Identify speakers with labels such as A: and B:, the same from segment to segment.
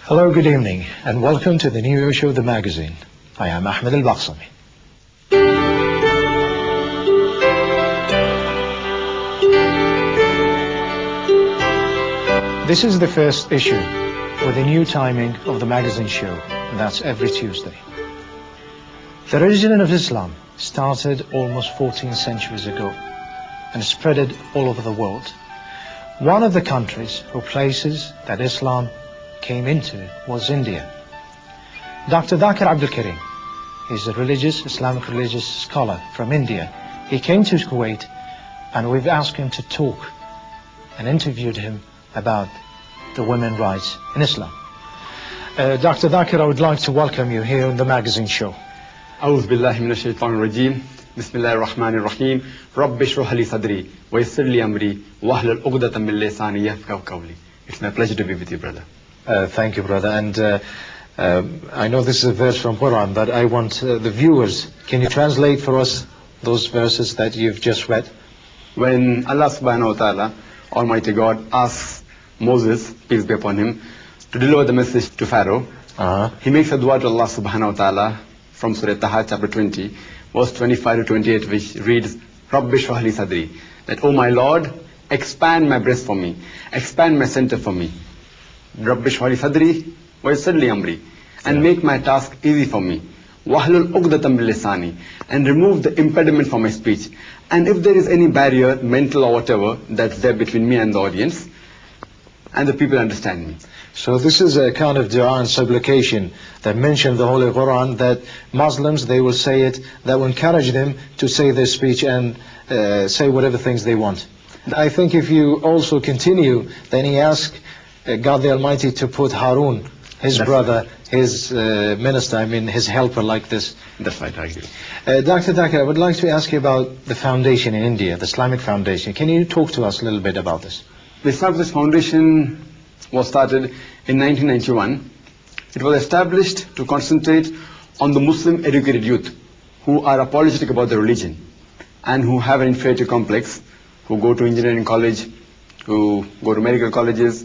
A: Hello, good evening, and welcome to the new issue of the magazine. I am Ahmed Al-Baqsami. This is the first issue with a new timing of the magazine show, and that's every Tuesday. The religion of Islam started almost 14 centuries ago and spread all over the world. One of the countries or places that Islam came into was India. Dr. Zakir Naik is a Islamic religious scholar from India. He came to Kuwait and we've asked him to talk and interviewed him about the women's rights in Islam. Dr. Zakir, I would like to welcome you here on the magazine show.
B: أعوذ بالله من الشيطان الرجيم بسم الله الرحمن الرحيم رب اشرح لي صدري ويسر لي أمري واحلل عقدة من لساني يفقهوا قولي. It's my pleasure to be with you, brother.
A: Thank you, brother. And I know this is a verse from Quran, but I want the viewers, can you translate for us those verses that you've just read?
B: When Allah subhanahu wa ta'ala, Almighty God, asks Moses, peace be upon him, to deliver the message to Pharaoh, he makes a dua to Allah subhanahu wa ta'ala from Surah Taha chapter 20, verse 25 to 28, which reads, Rabbi shrah li sadri, that, oh my Lord, expand my breast for me, expand my center for me. Rabbi shrah li sadri wa yassir li amri, and make my task easy for me. Wahlul uqdatam min lisani, and remove the impediment from my speech. And if there is any barrier, mental or whatever, that's there between me and the audience, and the people understand me.
A: So this is a kind of dua and supplication that mentioned the Holy Quran, that Muslims, they will say it, that will encourage them to say their speech and say whatever things they want. I think if you also continue, then he asked God the Almighty to put Harun, his brother, his minister, his helper like this.
B: That's right, I agree.
A: Dr. Zakir, I would like to ask you about the foundation in India, the Islamic Foundation. Can you talk to us a little bit about this?
B: The Islamic Foundation was started in 1991. It was established to concentrate on the Muslim educated youth who are apologetic about their religion and who have an inferiority complex, who go to engineering college, who go to medical colleges,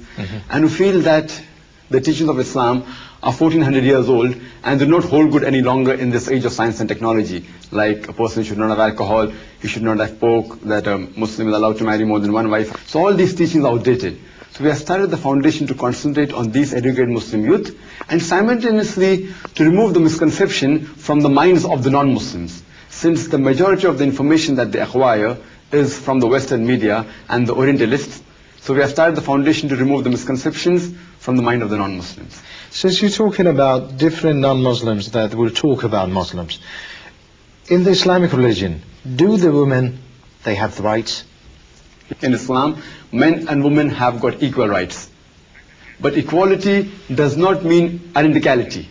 B: and who feel that the teachings of Islam are 1400 years old and do not hold good any longer in this age of science and technology. Like a person should not have alcohol, he should not have pork, that a Muslim is allowed to marry more than one wife. So all these teachings are outdated. So we have started the foundation to concentrate on these educated Muslim youth and simultaneously to remove the misconception from the minds of the non-Muslims. Since the majority of the information that they acquire is from the Western media and the Orientalists, so we have started the foundation to remove the misconceptions from the mind of the non-Muslims.
A: Since you're talking about different non-Muslims that will talk about Muslims, in the Islamic religion, do the women, they have the rights?
B: In Islam, men and women have got equal rights. But equality does not mean identicality.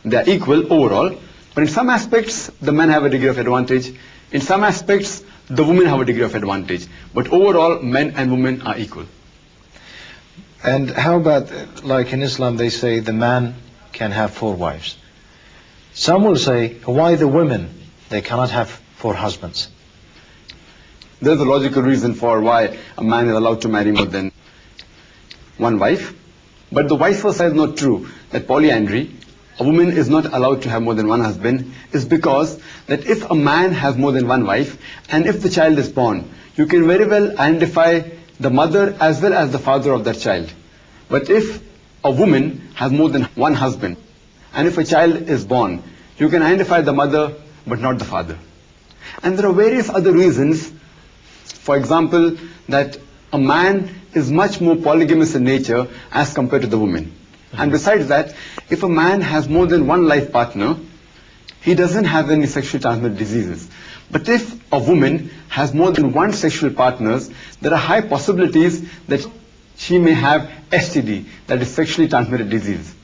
B: They are equal overall, but in some aspects, the men have a degree of advantage. In some aspects, the women have a degree of advantage. But overall, men and women are equal.
A: And how about, like in Islam, they say the man can have 4 wives. Some will say, why the women, they cannot have 4 husbands?
B: There's a logical reason for why a man is allowed to marry more than 1 wife. But the vice versa is not true, that polyandry, a woman is not allowed to have more than 1 husband, is because that if a man has more than 1 wife, and if the child is born, you can very well identify the mother as well as the father of that child. But if a woman has more than 1 husband, and if a child is born, you can identify the mother but not the father. And there are various other reasons. For example, that a man is much more polygamous in nature as compared to the woman. And besides that, if a man has more than 1 life partner, he doesn't have any sexually transmitted diseases. But if a woman has more than 1 sexual partners, there are high possibilities that she may have STD, that is sexually transmitted disease.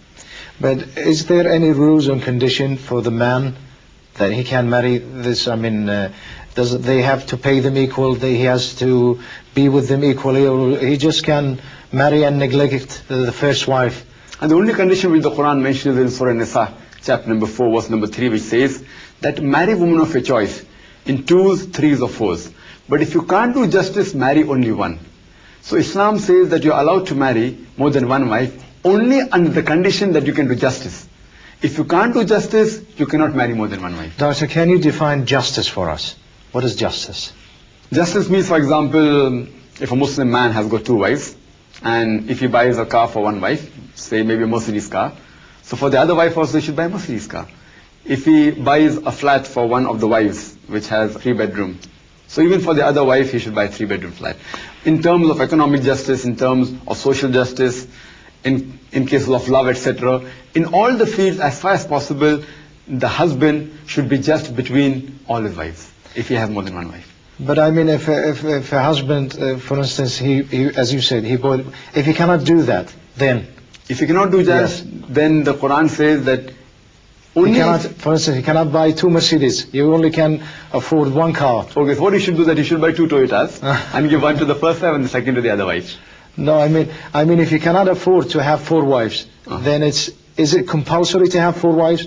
A: But is there any rules and condition for the man that he can marry this? Does they have to pay them equal? He has to be with them equally, or he just can marry and neglect the first wife?
B: And the only condition which the Quran mentions in Surah Nisa, chapter number 4, verse number 3, which says that marry woman of your choice in 2s, 3s or 4s. But if you can't do justice, marry only 1. So Islam says that you're allowed to marry more than 1 wife only under the condition that you can do justice. If you can't do justice, you cannot marry more than one wife.
A: Doctor, can you define justice for us? What is justice?
B: Justice means, for example, if a Muslim man has got two wives, and if he buys a car for one wife, say maybe a Mercedes car, so for the other wife also he should buy a Mercedes car. If he buys a flat for one of the wives, which has a 3-bedroom, so even for the other wife he should buy a 3-bedroom flat. In terms of economic justice, in terms of social justice, in cases of love, etc., in all the fields, as far as possible, the husband should be just between all his wives, if he has more than one wife.
A: But I mean, if a husband, for instance, he as you said, if he cannot do that, then
B: if he cannot do that,
A: Yes.
B: then the Quran says that
A: he
B: only
A: cannot, for instance, he cannot buy 2 Mercedes. He only can afford 1 car.
B: Okay, so what he should do, that he should buy 2 Toyotas and give one to the first wife and the second to the other wife.
A: No, I mean, if he cannot afford to have 4 wives, then is it compulsory to have 4 wives?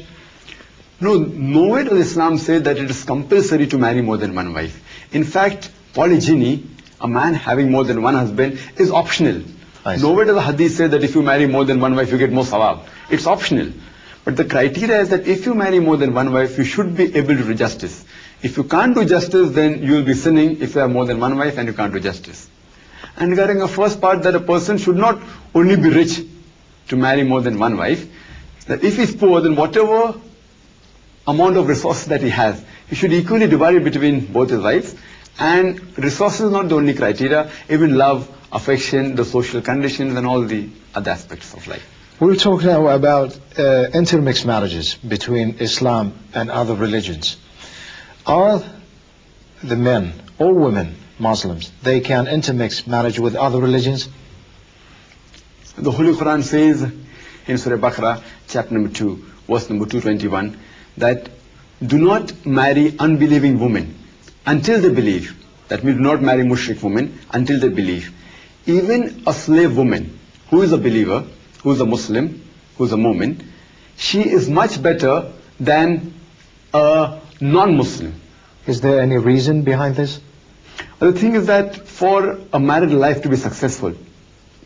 B: No, nowhere does Islam say that it is compulsory to marry more than one wife. In fact, polygyny, a man having more than one husband, is optional.
A: I see.
B: Nowhere does the hadith say that if you marry more than one wife, you get more sawab. It's optional. But the criteria is that if you marry more than one wife, you should be able to do justice. If you can't do justice, then you will be sinning if you have more than one wife and you can't do justice. And regarding the first part, that a person should not only be rich to marry more than one wife, that if he's poor, then whatever amount of resources that he has, he should equally divide it between both his wives. And resources is not the only criteria, even love, affection, the social conditions and all the other aspects of life.
A: We'll talk now about intermixed marriages between Islam and other religions. Are the men or women Muslims, they can intermix marriage with other religions?
B: The Holy Quran says in Surah Baqarah, chapter number 2, verse number 221, that do not marry unbelieving women until they believe. That means do not marry mushrik women until they believe. Even a slave woman who is a believer, who is a Muslim, who is a mu'min, she is much better than a non-Muslim.
A: Is there any reason behind this?
B: The thing is that for a married life to be successful,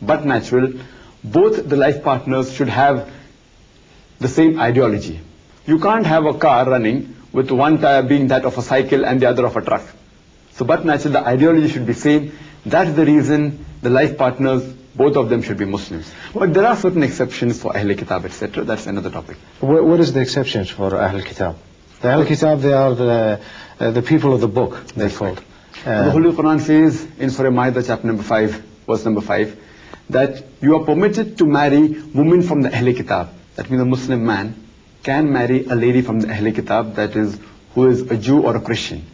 B: but natural, both the life partners should have the same ideology. You can't have a car running with one tire being that of a cycle and the other of a truck. So but natural, the ideology should be same. That's the reason the life partners, both of them should be Muslims. But there are certain exceptions for Ahl Kitab, etc. That's another topic.
A: What is the exceptions for Ahl Kitab? The Ahl Kitab, they are the people of the book, they're called.
B: The Holy Quran says in Surah Ma'idah, chapter number 5, verse number 5, that you are permitted to marry women from the Ahl Kitab. That means a Muslim man can marry a lady from the Ahl Kitab, that is, who is a Jew or a Christian.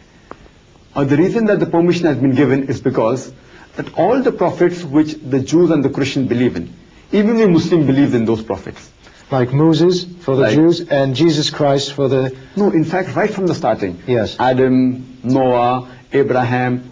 B: The reason that the permission has been given is because that all the prophets which the Jews and the Christians believe in, even the Muslim believes in those prophets.
A: Like Moses for the Jews and Jesus Christ for the...
B: No, in fact, right from the starting.
A: Yes.
B: Adam, Noah, Abraham,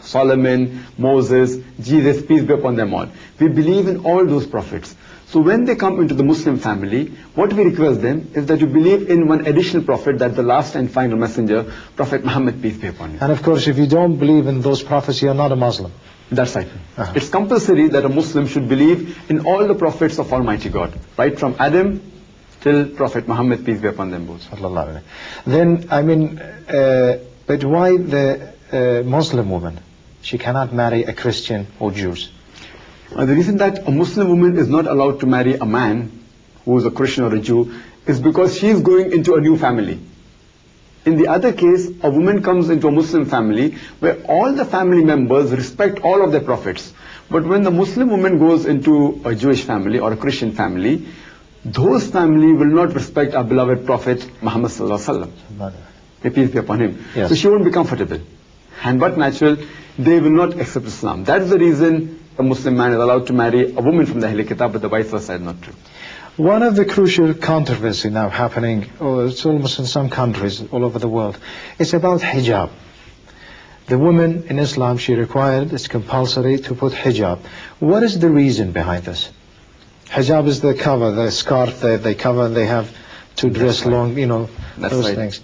B: Solomon, Moses, Jesus, peace be upon them all. We believe in all those prophets. So when they come into the Muslim family, what we request them is that you believe in one additional prophet, that the last and final messenger, Prophet Muhammad, peace be upon him.
A: And of course, if you don't believe in those prophets, you're not a Muslim.
B: That's right. It's compulsory that a Muslim should believe in all the prophets of Almighty God, right from Adam till Prophet Muhammad, peace be upon them both.
A: Then, I mean, but why the Muslim woman? She cannot marry a Christian or Jews.
B: The reason that a Muslim woman is not allowed to marry a man who is a Christian or a Jew is because she is going into a new family. In the other case, a woman comes into a Muslim family where all the family members respect all of their prophets. But when the Muslim woman goes into a Jewish family or a Christian family, those family will not respect our beloved Prophet Muhammad sallallahu alaihi wasallam. May peace be upon him.
A: Yes.
B: So she won't be comfortable. And but natural, they will not accept Islam. That's the reason a Muslim man is allowed to marry a woman from the Ahl Kitab, but the vice versa is not true.
A: One of the crucial controversy now happening, it's almost in some countries all over the world, it's about hijab. The woman in Islam, she required, it's compulsory to put hijab. What is the reason behind this? Hijab is the cover, the scarf they cover, they have to dress long, you know, those things.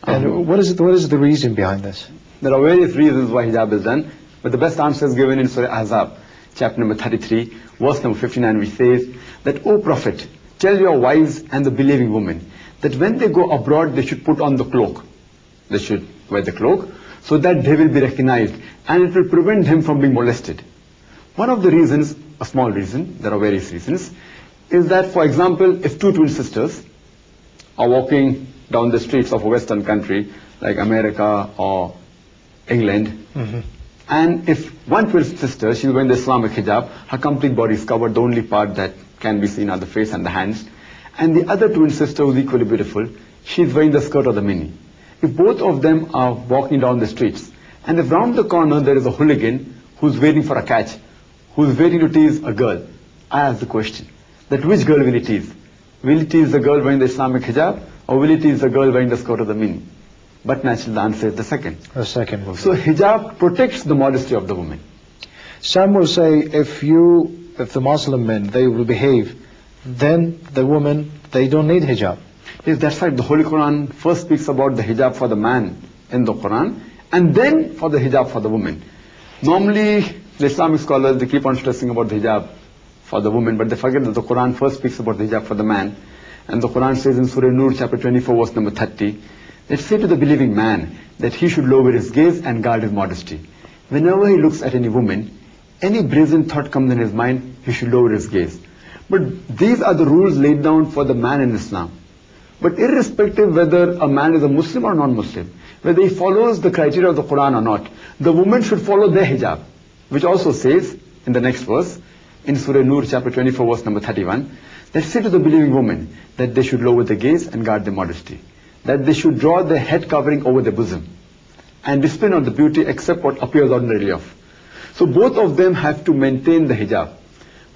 A: And what is the reason behind this?
B: There are various reasons why hijab is done, but the best answer is given in Surah Ahzab, chapter number 33, verse number 59, which says that, O Prophet, tell your wives and the believing women that when they go abroad, they should put on the cloak. They should wear the cloak so that they will be recognized and it will prevent them from being molested. One of the reasons, a small reason, there are various reasons, is that, for example, if two twin sisters are walking down the streets of a Western country like America or England, and if one twin sister, she's wearing the Islamic hijab, her complete body is covered, the only part that can be seen are the face and the hands, and the other twin sister who's equally beautiful, she's wearing the skirt or the mini. If both of them are walking down the streets, and if round the corner there is a hooligan who's waiting for a catch, who's waiting to tease a girl, I ask the question, that which girl will he tease? Will he tease the girl wearing the Islamic hijab, or will he tease the girl wearing the skirt or the mini? But naturally the answer is the second.
A: The second will be.
B: So hijab protects the modesty of the woman.
A: Some will say if the Muslim men, they will behave, then the women, they don't need hijab.
B: Yes, that's right. The Holy Quran first speaks about the hijab for the man in the Quran, and then for the hijab for the woman. Normally, the Islamic scholars, they keep on stressing about the hijab for the woman, but they forget that the Quran first speaks about the hijab for the man. And the Quran says in Surah Nur, chapter 24, verse number 30, let's say to the believing man that he should lower his gaze and guard his modesty. Whenever he looks at any woman, any brazen thought comes in his mind, he should lower his gaze. But these are the rules laid down for the man in Islam. But irrespective whether a man is a Muslim or non-Muslim, whether he follows the criteria of the Quran or not, the woman should follow their hijab, which also says in the next verse, in Surah Nur, chapter 24, verse number 31, that say to the believing woman that they should lower their gaze and guard their modesty, that they should draw their head covering over their bosom, and display not the beauty except what appears ordinarily of. So both of them have to maintain the hijab,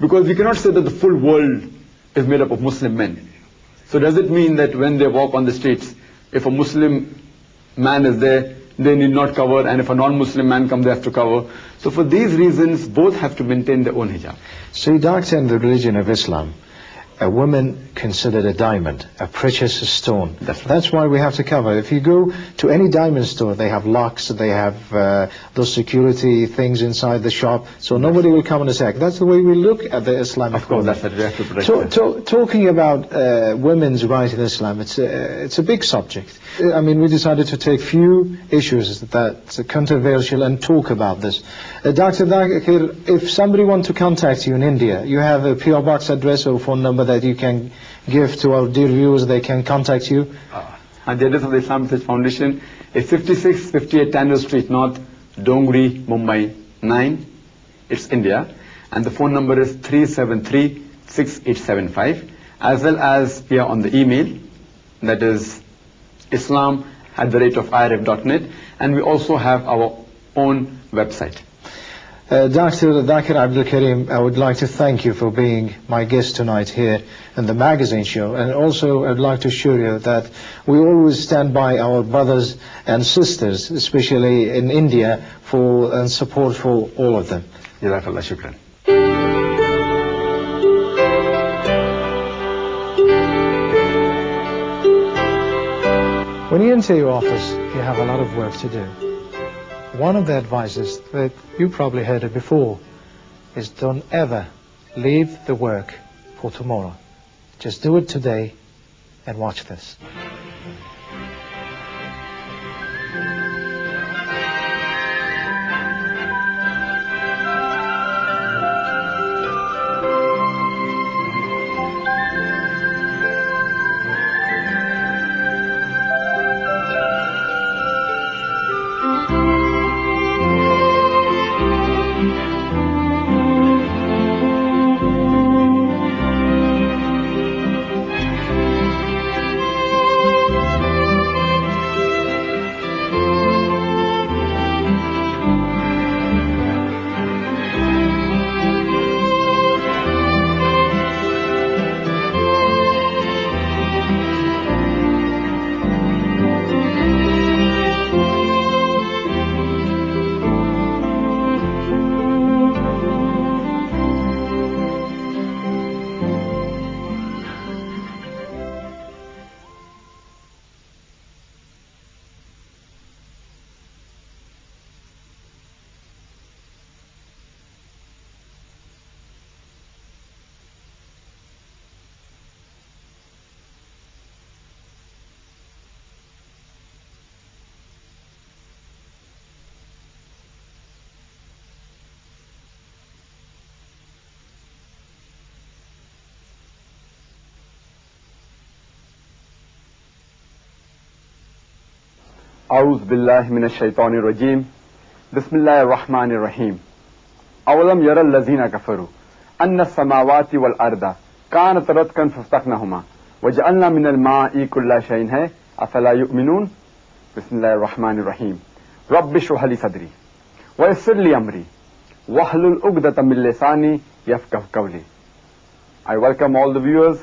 B: because we cannot say that the full world is made up of Muslim men. So does it mean that when they walk on the streets, if a Muslim man is there, they need not cover, and if a non-Muslim man comes, they have to cover? So for these reasons, both have to maintain their own hijab.
A: So, Doctor, in the religion of Islam, a woman considered a diamond, a precious stone. That's why we have to cover. If you go to any diamond store, they have locks, they have those security things inside the shop, so nobody will come and attack. That's the way we look at the Islamic.
B: Of course, that's what we have to protect.
A: Talking about women's rights in Islam, it's a big subject. I mean, we decided to take few issues that are controversial and talk about this. Dr. Zakir, if somebody wants to contact you in India, you have a PO box address or phone number that you can give to our dear viewers, they can contact you?
B: And the address of the Islamic Research Foundation is 5658 Tanner Street North, Dongri, Mumbai 9. It's India. And the phone number is 373-6875. As well as we are on the email, that is islam@irf.net. And we also have our own website.
A: Dr. Zakir Abdul Karim, I would like to thank you for being my guest tonight here in the magazine show, and also I'd like to assure you that we always stand by our brothers and sisters, especially in India, and support for all of them.
B: Jazakallah, shukran.
A: When you enter your office, you have a lot of work to do. One of the advices that you probably heard it before is don't ever leave the work for tomorrow. Just do it today and watch this.
B: أعوذ بالله من الشيطان الرجيم بسم الله الرحمن الرحيم أولم يرى الذين كفروا أن السماوات والأرض كانت رتقا فافتقناهما وجعلنا من الماء كل شيء حي أفلا يؤمنون بسم الله الرحمن الرحيم رب اشرح لي صدري ويسر لي أمري واحلل عقدة من لساني يفقهوا قولي. I welcome all the viewers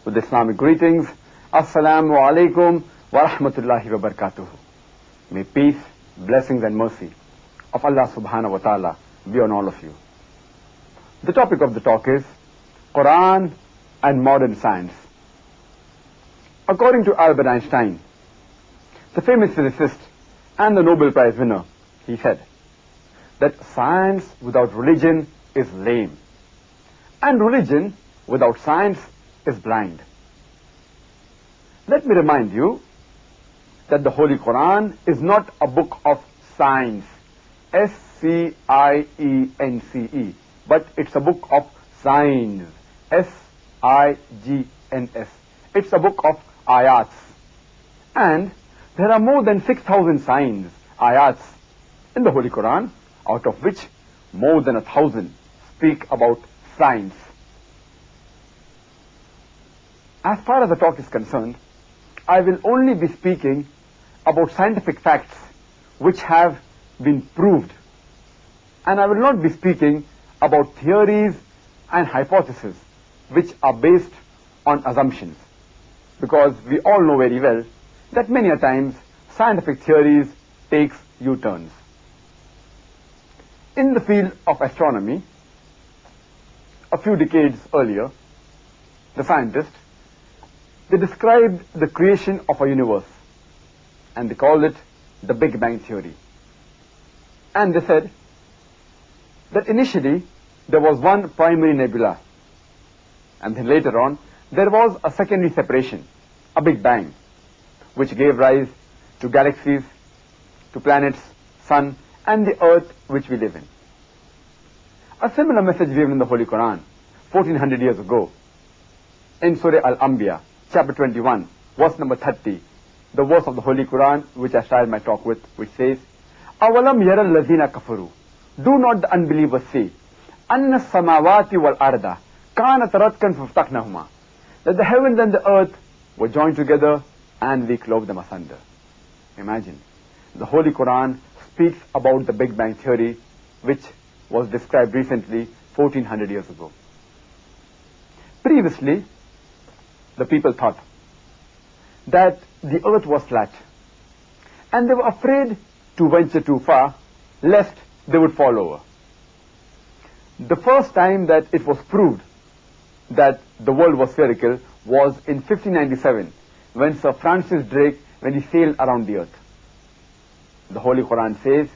B: with Islamic greetings. Assalamu alaikum wa rahmatullahi wa barakatuh. May peace, blessings and mercy of Allah subhanahu wa ta'ala be on all of you. The topic of the talk is Quran and modern science. According to Albert Einstein, the famous physicist and the Nobel Prize winner, he said that science without religion is lame, and religion without science is blind. Let me remind you that the Holy Quran is not a book of science, S-C-I-E-N-C-E, but it's a book of signs, S-I-G-N-S. It's a book of ayats. And there are more than 6,000 signs, ayats, in the Holy Quran, out of which more than 1,000 speak about science. As far as the talk is concerned, I will only be speaking about scientific facts which have been proved, and I will not be speaking about theories and hypotheses which are based on assumptions, because we all know very well that many a times scientific theories takes U-turns. In the field of astronomy, a few decades earlier, the scientists, they described the creation of a universe, and they called it the Big Bang Theory. And they said that initially there was one primary nebula, and then later on there was a secondary separation, a Big Bang, which gave rise to galaxies, to planets, sun, and the earth which we live in. A similar message given in the Holy Quran 1400 years ago in Surah Al-Anbiya, chapter 21, verse number 30, the verse of the Holy Quran which I started my talk with, which says, أَوَلَمْ يَرَى الَّذِينَ كَفَرُوا, do not the unbelievers say, أَنَّ السَّمَاوَاتِ وَالْأَرْضَ كَانَتْ رَتْقًا فَافْتَقْنَاهُمَا, that the heavens and the earth were joined together and we clove them asunder. Imagine, the Holy Quran speaks about the Big Bang Theory which was described recently 1400 years ago. Previously, the people thought that the earth was flat, and they were afraid to venture too far lest they would fall over. The first time that it was proved that the world was spherical was in 1597 when Sir Francis Drake, when he sailed around the earth. The Holy Quran says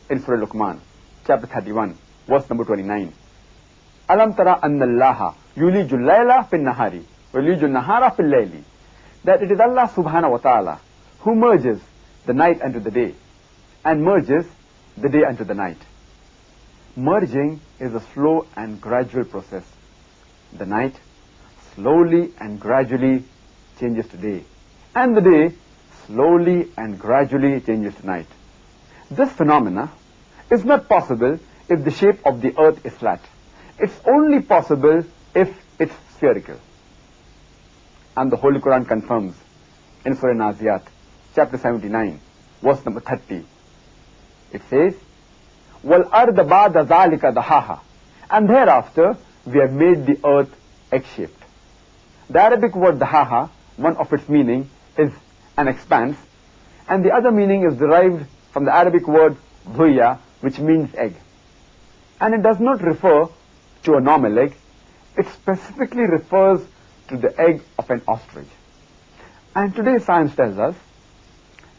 B: in Surah Luqman, chapter 31, verse number 29, Alam tara anna Allaha yuliju layla fin nahari wa yuliju nahara fil layli, that it is Allah subhanahu wa ta'ala who merges the night unto the day and merges the day unto the night. Merging is a slow and gradual process. The night slowly and gradually changes to day, and the day slowly and gradually changes to night. This phenomena is not possible if the shape of the earth is flat. It's only possible if it's spherical. And the Holy Quran confirms in Surah Naziyat, chapter 79, verse number 30. It says, وَالْأَرْضَ بَعْدَ ذَلِكَ دَحَاهَا, and thereafter we have made the earth egg-shaped. The Arabic word dahaha, one of its meaning is an expanse, and the other meaning is derived from the Arabic word dhuya, which means egg. And it does not refer to a normal egg, it specifically refers to the egg of an ostrich. And today science tells us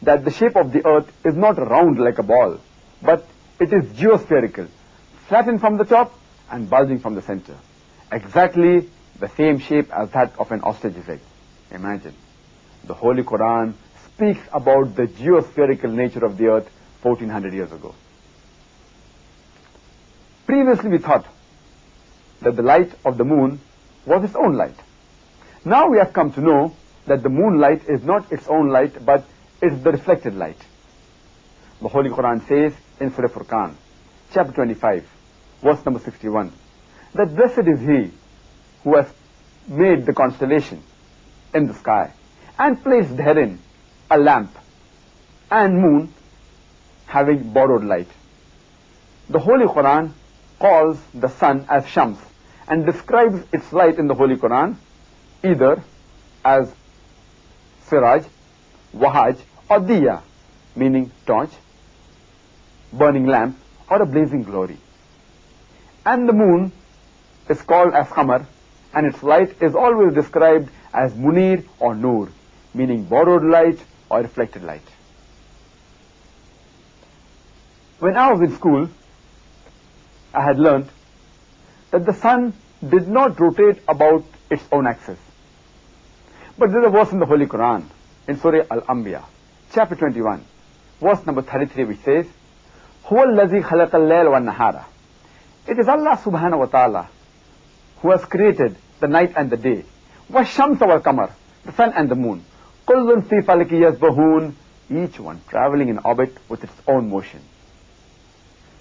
B: that the shape of the earth is not round like a ball, but it is geospherical, flattened from the top and bulging from the center. Exactly the same shape as that of an ostrich's egg. Imagine. The Holy Quran speaks about the geospherical nature of the earth 1400 years ago. Previously we thought that the light of the moon was its own light. Now we have come to know that the moonlight is not its own light, but it's the reflected light. The Holy Quran says in Surah Furqan, chapter 25, verse number 61, that blessed is he who has made the constellation in the sky and placed therein a lamp and moon having borrowed light. The Holy Quran calls the sun as Shams and describes its light in the Holy Quran either as Siraj, Wahaj or Diya, meaning torch, burning lamp or a blazing glory. And the moon is called as Qamar, and its light is always described as Munir or Noor, meaning borrowed light or reflected light. When I was in school, I had learned that the sun did not rotate about its own axis. But there's a verse in the Holy Quran, in Surah Al-Anbiya, chapter 21, verse number 33, which says, هُوَ الَّذِي خَلَقَ اللَّيْلَ وَالنَّهَارَ. It is Allah subhanahu wa ta'ala who has created the night and the day. وَالشَّمْسَ وَالْقَمَرَ, the sun and the moon. كُلٌّ فِي فَلَكِ يَسْبَحُونَ, each one traveling in orbit with its own motion.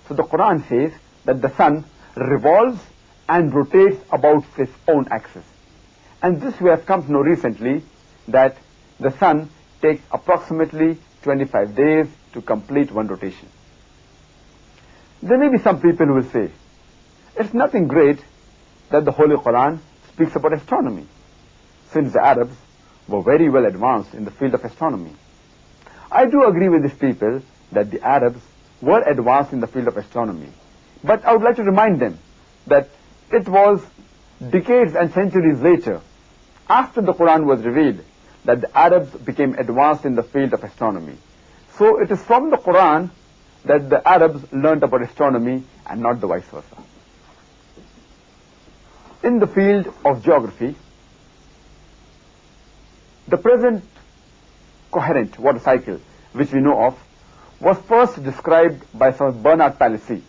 B: So the Quran says that the sun revolves and rotates about its own axis. And this we have come to know recently, that the sun takes approximately 25 days to complete one rotation. There may be some people who will say, it's nothing great that the Holy Quran speaks about astronomy, since the Arabs were very well advanced in the field of astronomy. I do agree with these people that the Arabs were advanced in the field of astronomy, but I would like to remind them that it was decades and centuries later, after the Quran was revealed, that the Arabs became advanced in the field of astronomy. So it is from the Quran that the Arabs learned about astronomy and not the vice versa. In the field of geography, the present coherent water cycle, which we know of, was first described by Sir Bernard Palissy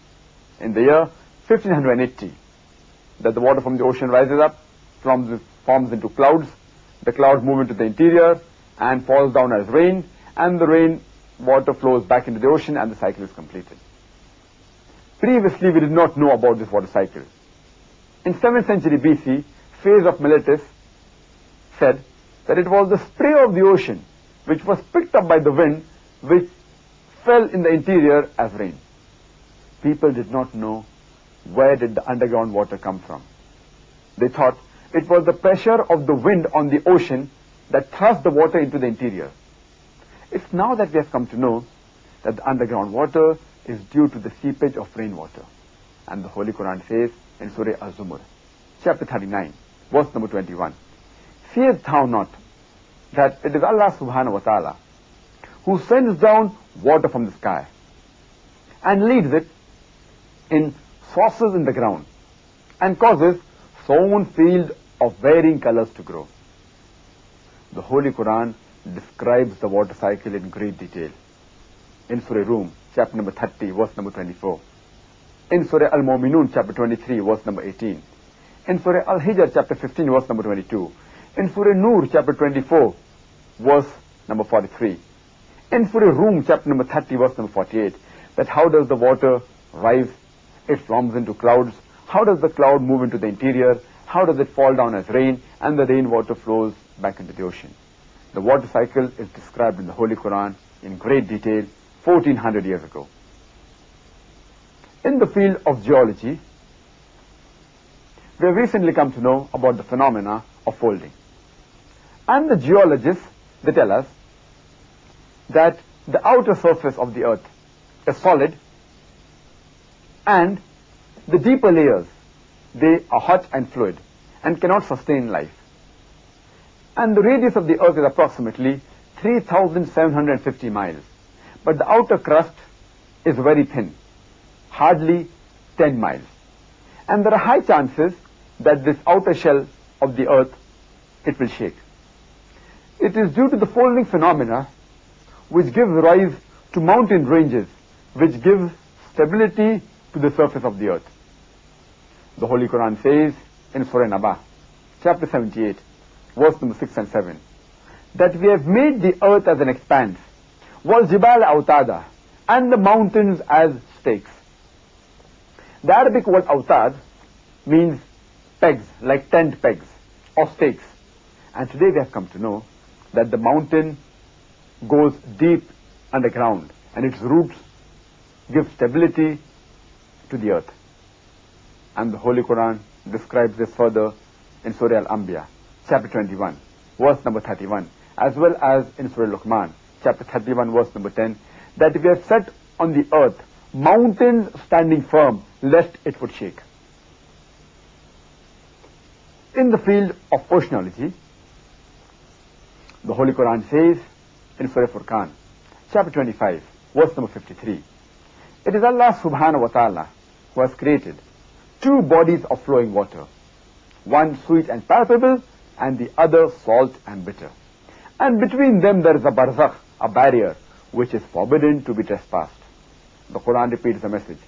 B: in the year 1580, that the water from the ocean rises up, forms into clouds, the clouds move into the interior and falls down as rain, and the rain water flows back into the ocean and the cycle is completed. Previously we did not know about this water cycle. In 7th century BC, Phase of Miletus said that it was the spray of the ocean which was picked up by the wind which fell in the interior as rain. People did not know where did the underground water come from. They thought it was the pressure of the wind on the ocean that thrust the water into the interior. It's now that we have come to know that the underground water is due to the seepage of rainwater. And the Holy Quran says in Surah Az-Zumar, chapter 39, verse number 21, seest thou not that it is Allah subhanahu wa ta'ala who sends down water from the sky and leads it in sources in the ground and causes sown field of varying colors to grow. The Holy Quran describes the water cycle in great detail. In Surah Rum, chapter number 30, verse number 24. In Surah Al-Mu'minun, chapter 23, verse number 18. In Surah Al-Hijr, chapter 15, verse number 22. In Surah Nur, chapter 24, verse number 43. In Surah Rum, chapter number 30, verse number 48, that how does the water rise? It forms into clouds. How does the cloud move into the interior? How does it fall down as rain? And the rainwater flows back into the ocean. The water cycle is described in the Holy Quran in great detail 1400 years ago. In the field of geology, we have recently come to know about the phenomena of folding. And the geologists, they tell us that the outer surface of the earth is solid and the deeper layers, they are hot and fluid and cannot sustain life. And the radius of the earth is approximately 3,750 miles. But the outer crust is very thin, hardly 10 miles. And there are high chances that this outer shell of the earth, it will shake. It is due to the folding phenomena which gives rise to mountain ranges, which gives stability to the surface of the earth. The Holy Quran says in Surah Naba, chapter 78, verse number 6 and 7, that we have made the earth as an expanse, wal jibal autada,
C: and the mountains as stakes. The Arabic word awtad means pegs, like tent pegs or stakes. And today we have come to know that the mountain goes deep underground and its roots give stability to the earth. And the Holy Quran describes this further in Surah Al-Anbiya, chapter 21, verse number 31, as well as in Surah Luqman, chapter 31, verse number 10, that we have set on the earth mountains standing firm, lest it would shake. In the field of oceanology, the Holy Quran says in Surah Furqan, chapter 25, verse number 53, it is Allah subhanahu wa ta'ala who has created two bodies of flowing water, one sweet and palpable and the other salt and bitter. And between them there is a barzakh, a barrier, which is forbidden to be trespassed. The Quran repeats the message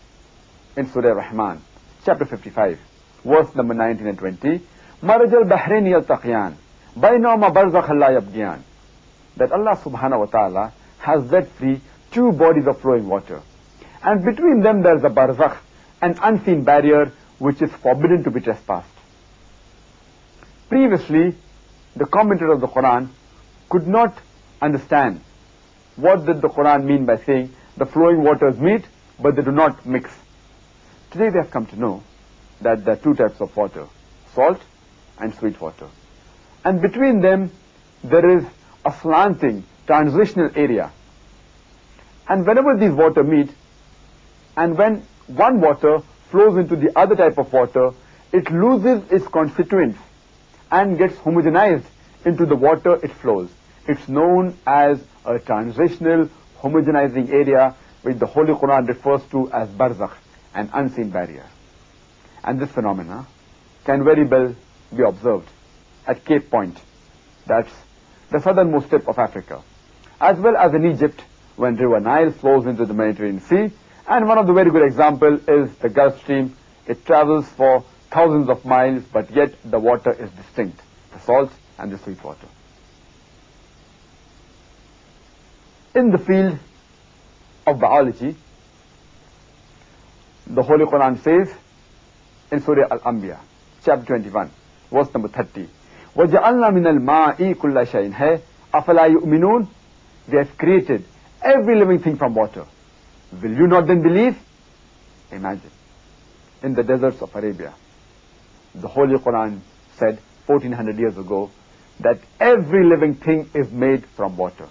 C: in Surah Rahman, chapter 55, verse number 19 and 20, Maraj al-Bahrain yaltaqiyan, baynahuma barzakh la yabghiyan, that Allah subhanahu wa ta'ala has let free two bodies of flowing water. And between them there is a barzakh, an unseen barrier which is forbidden to be trespassed. Previously, the commentator of the Quran could not understand what did the Quran mean by saying the flowing waters meet but they do not mix. Today we have come to know that there are two types of water, salt and sweet water. And between them there is a slanting transitional area. And whenever these water meet, and when one water flows into the other type of water, it loses its constituents and gets homogenized into the water it flows. It's known as a transitional homogenizing area, which the Holy Quran refers to as barzakh, an unseen barrier. And this phenomena can very well be observed at Cape Point, that's the southernmost tip of Africa, as well as in Egypt when River Nile flows into the Mediterranean Sea. And one of the very good examples is the Gulf Stream. It travels for thousands of miles, but yet the water is distinct, the salt and the sweet water. In the field of biology, the Holy Quran says in Surah Al-Anbiya, chapter 21, verse number 30, وَجَعَلْنَا مِنَ الْمَاءِ كُلَّ شَيْءٍ هَيْ أَفَلَا يُؤْمِنُونَ. We have created every living thing from water. Will you not then believe? Imagine, in the deserts of Arabia, the Holy Quran said 1400 years ago that every living thing is made from water.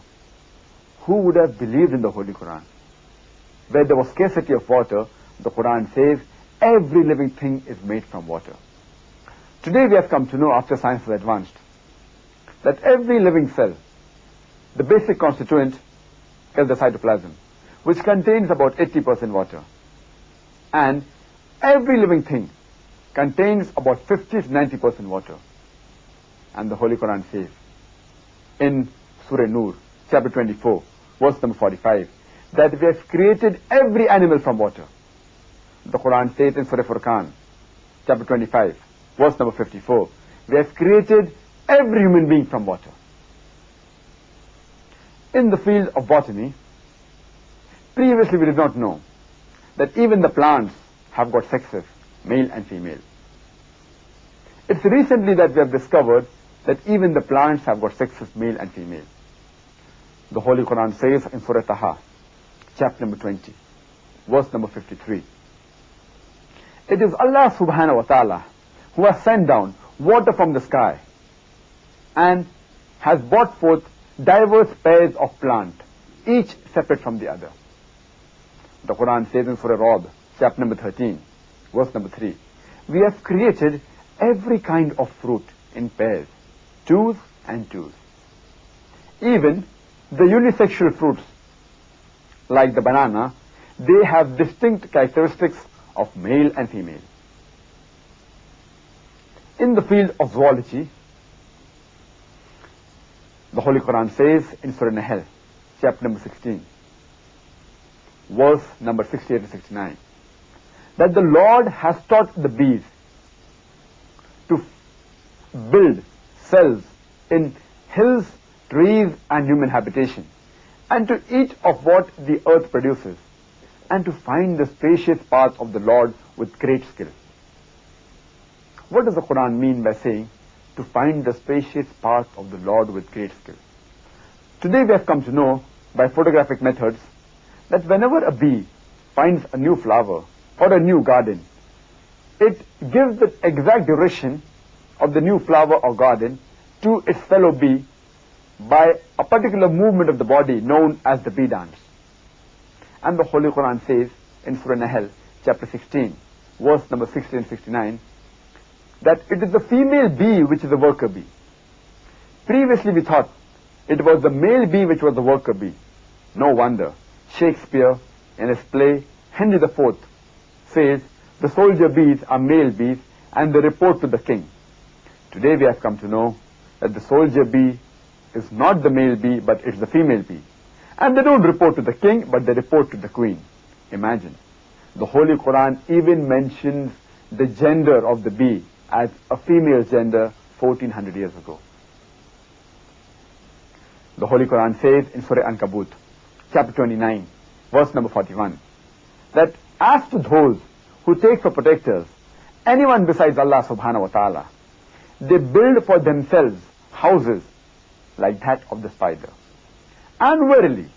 C: Who would have believed in the Holy Quran? Where there was scarcity of water, the Quran says every living thing is made from water. Today we have come to know, after science has advanced, that every living cell, the basic constituent is the cytoplasm, which contains about 80% water. And every living thing contains about 50 to 90% water. And the Holy Quran says in Surah Nur, chapter 24, verse number 45, that we have created every animal from water. The Quran says in Surah Furqan, chapter 25, verse number 54, we have created every human being from water. In the field of botany, previously we did not know that even the plants have got sexes, male and female. It's recently that we have discovered that even the plants have got sexes, male and female. The Holy Quran says in Surah Taha, chapter number 20, verse number 53, it is Allah subhanahu wa ta'ala who has sent down water from the sky and has brought forth diverse pairs of plant, each separate from the other. The Quran says in Surah Ra'd, chapter number 13, verse number 3, we have created every kind of fruit in pairs, twos and twos. Even the unisexual fruits, like the banana, they have distinct characteristics of male and female. In the field of zoology, the Holy Quran says in Surah Nahl, chapter number 16, verse number 68 and 69, that the Lord has taught the bees to build cells in hills, trees and human habitation. and to eat of what the earth produces, and to find the spacious path of the Lord with great skill. What does the Quran mean by saying, to find the spacious path of the Lord with great skill? Today we have come to know, by photographic methods, that whenever a bee finds a new flower or a new garden, it gives the exact direction of the new flower or garden to its fellow bee by a particular movement of the body known as the bee dance. And the Holy Quran says in Surah Nahl, chapter 16, verse number 60 and 69, that it is the female bee which is the worker bee. Previously we thought it was the male bee which was the worker bee. No wonder Shakespeare in his play Henry IV says the soldier bees are male bees and they report to the king. Today we have come to know that the soldier bee is not the male bee but it's the female bee. And they don't report to the king but they report to the queen. Imagine. The Holy Quran even mentions the gender of the bee as a female gender 1400 years ago. The Holy Quran says in Surah Ankabut, chapter 29, verse number 41, that as to those who take for protectors anyone besides Allah subhanahu wa ta'ala, they build for themselves houses like that of the spider. And verily,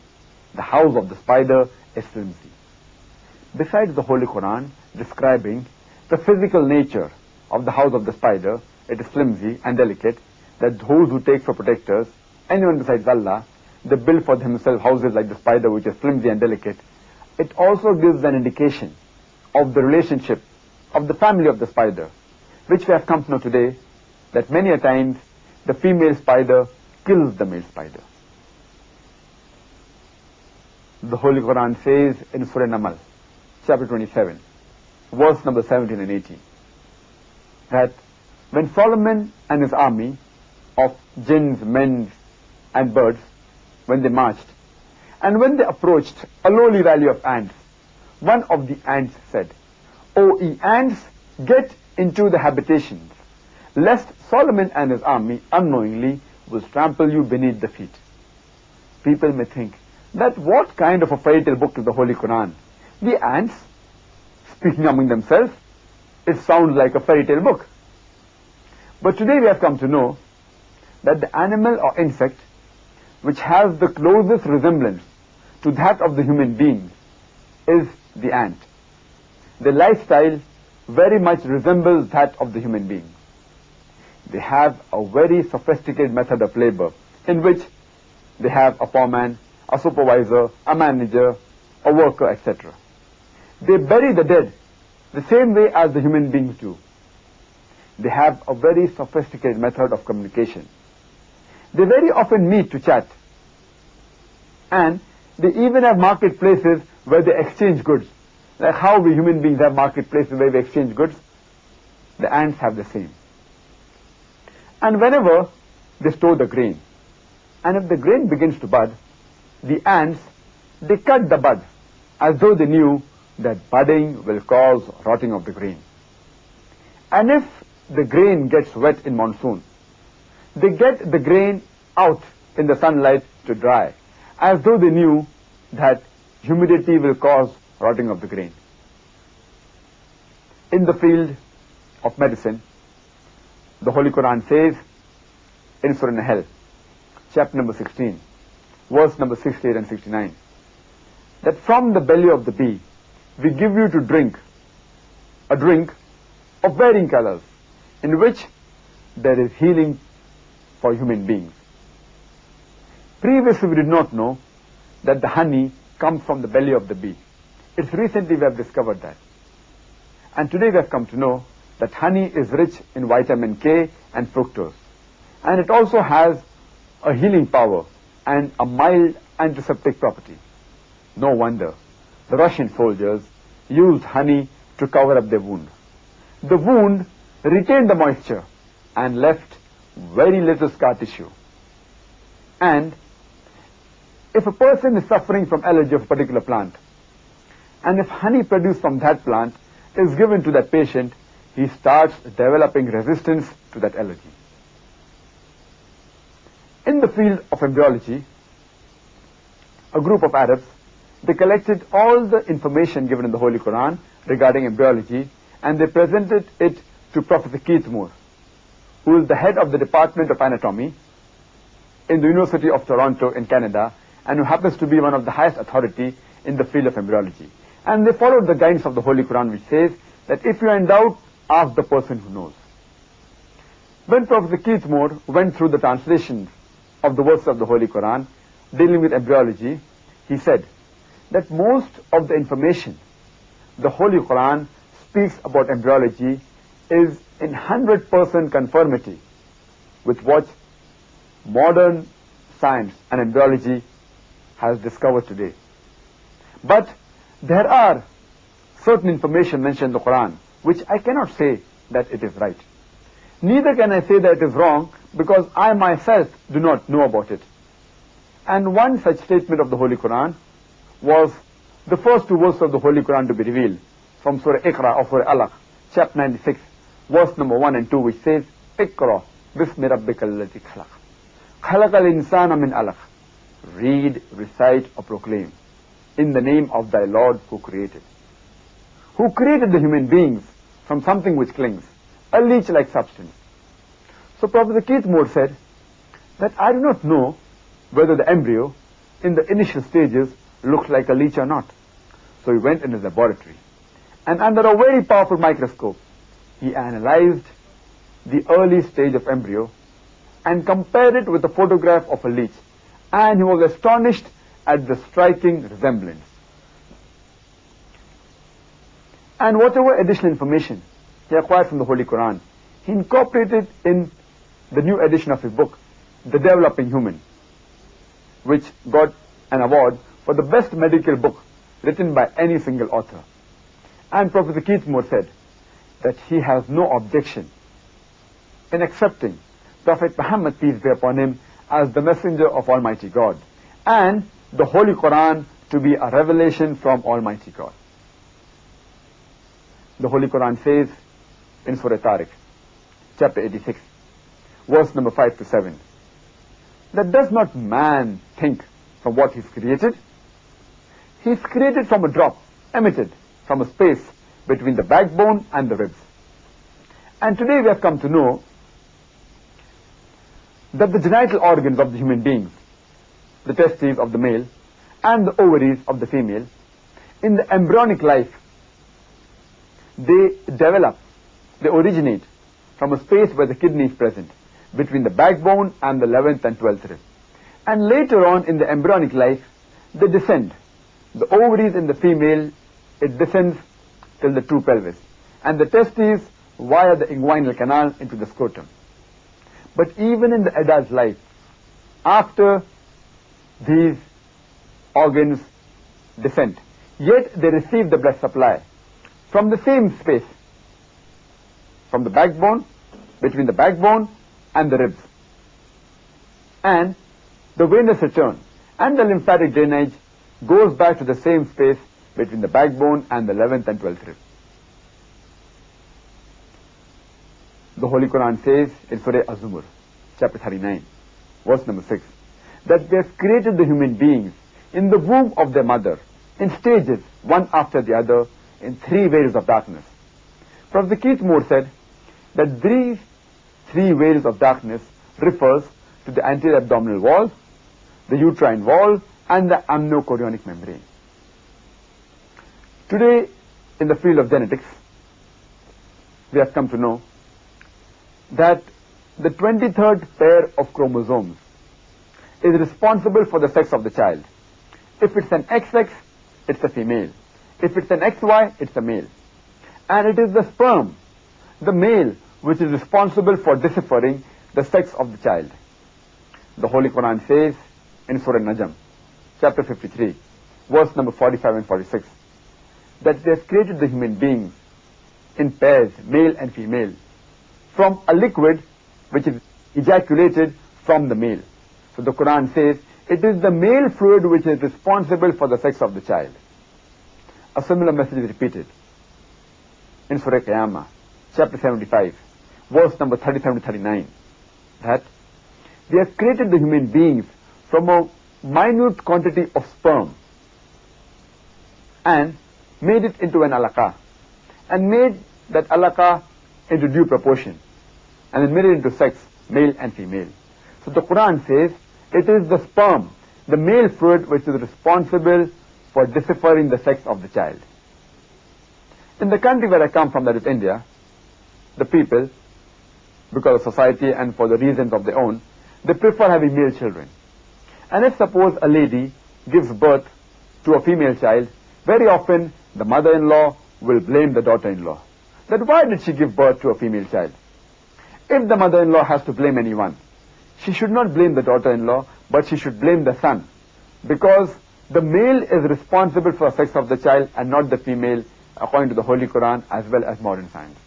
C: the house of the spider is flimsy. Besides the Holy Quran describing the physical nature of the house of the spider, it is flimsy and delicate, that those who take for protectors anyone besides Allah, they build for themselves houses like the spider, which is flimsy and delicate. It also gives an indication of the relationship of the family of the spider, which we have come to know today, that many a times the female spider kills the male spider. The Holy Quran says in Surah Namal, chapter 27, verse number 17 and 18, that when Solomon and his army of jinns, men, and birds, when they marched, and when they approached a lowly valley of ants, one of the ants said, O ye ants, get into the habitations, lest Solomon and his army unknowingly will trample you beneath the feet. People may think that what kind of a fairy tale book is the Holy Quran? The ants, speaking among themselves, it sounds like a fairy tale book. But today we have come to know that the animal or insect which has the closest resemblance to that of the human being is the ant. Their lifestyle very much resembles that of the human being. They have a very sophisticated method of labor in which they have a foreman, a supervisor, a manager, a worker, etc. They bury the dead the same way as the human beings do. They have a very sophisticated method of communication. They very often meet to chat. And they even have marketplaces where they exchange goods. Like how we human beings have marketplaces where we exchange goods, the ants have the same. And whenever they store the grain, and if the grain begins to bud, the ants, they cut the bud, as though they knew that budding will cause rotting of the grain. And if the grain gets wet in monsoon, they get the grain out in the sunlight to dry, as though they knew that humidity will cause rotting of the grain. In the field of medicine, the Holy Quran says in Surah Nahl, chapter number 16, verse number 68 and 69, that from the belly of the bee we give you to drink a drink of varying colors, in which there is healing for human beings. Previously we did not know that the honey comes from the belly of the bee. It's recently we have discovered that. And today we have come to know that honey is rich in vitamin K and fructose. And it also has a healing power and a mild antiseptic property. No wonder the Russian soldiers used honey to cover up their wound. The wound retained the moisture and left very little scar tissue. And if a person is suffering from allergy of a particular plant, and if honey produced from that plant is given to that patient, he starts developing resistance to that allergy. In the field of embryology, a group of Arabs, they collected all the information given in the Holy Quran regarding embryology, and they presented it to Professor Keith Moore, who is the head of the Department of Anatomy in the University of Toronto in Canada, and who happens to be one of the highest authority in the field of embryology. And they followed the guidance of the Holy Quran, which says that if you are in doubt, ask the person who knows. When Professor Keith Moore went through the translation of the verses of the Holy Quran dealing with embryology, he said that most of the information the Holy Quran speaks about embryology is in 100% conformity with what modern science and embryology has discovered today. But there are certain information mentioned in the Quran which I cannot say that it is right. Neither can I say that it is wrong because I myself do not know about it. And one such statement of the Holy Quran was the first two verses of the Holy Quran to be revealed from Surah Iqra or Surah Alaq, chapter 96, verse number 1 and 2, which says, Iqra bismi rabbikal ladzi khalaq. Khalaqal insana min alaq. Read, recite or proclaim in the name of thy Lord who created. Who created the human beings from something which clings, a leech-like substance. So Professor Keith Moore said that I do not know whether the embryo in the initial stages looks like a leech or not. So he went in his laboratory and under a very powerful microscope he analyzed the early stage of embryo and compared it with a photograph of a leech, and he was astonished at the striking resemblance. And whatever additional information he acquired from the Holy Quran, he incorporated in the new edition of his book, The Developing Human, which got an award for the best medical book written by any single author. And Professor Keith Moore said that he has no objection in accepting Prophet Muhammad, peace be upon him, as the messenger of Almighty God, and the Holy Quran to be a revelation from Almighty God. The Holy Quran says in Surah Tariq, chapter 86, verse number 5 to 7, that does not man think from what he's created? He's created from a drop emitted from a space between the backbone and the ribs. And today we have come to know that the genital organs of the human beings, the testes of the male and the ovaries of the female, in the embryonic life, they develop, they originate from a space where the kidney is present, between the backbone and the 11th and 12th rib. And later on in the embryonic life, they descend. The ovaries in the female, it descends till the true pelvis, and the testes via the inguinal canal into the scrotum. But even in the adult life, after these organs descend, yet they receive the blood supply from the same space, from the backbone, between the backbone and the ribs. And the venous return and the lymphatic drainage goes back to the same space between the backbone and the 11th and 12th rib. The Holy Quran says in Surah Az-Zumar, chapter 39, verse number 6, that we have created the human beings in the womb of their mother in stages, one after the other, in three veils of darkness. Professor Keith Moore said that these three veils of darkness refers to the anterior abdominal wall, the uterine wall, and the amnochorionic membrane. Today, in the field of genetics, we have come to know that the 23rd pair of chromosomes is responsible for the sex of the child. If it's an XX, it's a female. If it's an XY, it's a male. And it is the sperm, the male, which is responsible for deciphering the sex of the child. The Holy Quran says in Surah Najm, chapter 53, verse number 45 and 46, that they have created the human beings in pairs, male and female, from a liquid which is ejaculated from the male. So the Quran says, it is the male fluid which is responsible for the sex of the child. A similar message is repeated in Surah Qiyamah, chapter 75, verse number 37 to 39, that we have created the human beings from a minute quantity of sperm and made it into an alaqa, and made that alaqa into due proportion, and then made it into sex, male and female. So the Quran says it is the sperm, the male fluid, which is responsible for deciphering the sex of the child. In the country where I come from, that is India, the people, because of society and for the reasons of their own, they prefer having male children. And if suppose a lady gives birth to a female child, very often the mother-in-law will blame the daughter-in-law. That why did she give birth to a female child? If the mother-in-law has to blame anyone, she should not blame the daughter-in-law, but she should blame the son. Because the male is responsible for the sex of the child and not the female, according to the Holy Quran as well as modern science.